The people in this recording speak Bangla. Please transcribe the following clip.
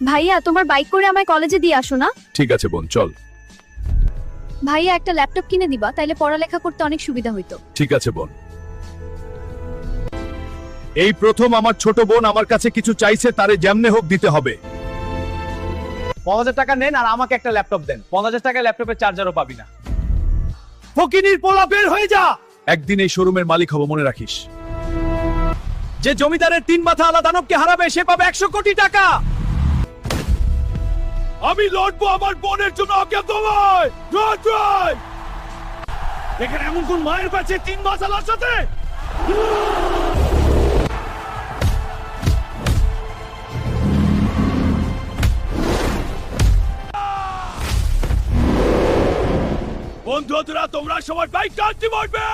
ভাইয়া তোমার বাইক করে আমায় কলেজে দিয়ে আসো না। ঠিক আছে বোন, চল। ভাইয়া একটা ল্যাপটপ কিনে দিবা, তাইলে পড়ালেখা করতে অনেক সুবিধা হইতো। ঠিক আছে বোন। এই প্রথম আমার ছোট বোন আমার কাছে কিছু চাইছে, তারে যেমনে হোক দিতে হবে। 5000 টাকা নেন আর আমাকে একটা ল্যাপটপ দেন। 5000 টাকায় ল্যাপটপের চার্জারও পাবি না। ফকিনীর পোলা, বের হয়ে যা। একদিন এই শোরুমের মালিক হব, মনে রাখিস। যে জমিদারের 3 মাথা আলা দানবকে হারাবে সে পাবে 100 কোটি টাকা। আমি লড়বো আমার বোনের জন্য। আজ্ঞা তোমায়। জয়। এখানে এমন কোন মায়ের কাছে 3 মাথা আলার সাথে? বন্ধুরা, তোমরা সবাই বাইক টানতে পারবে।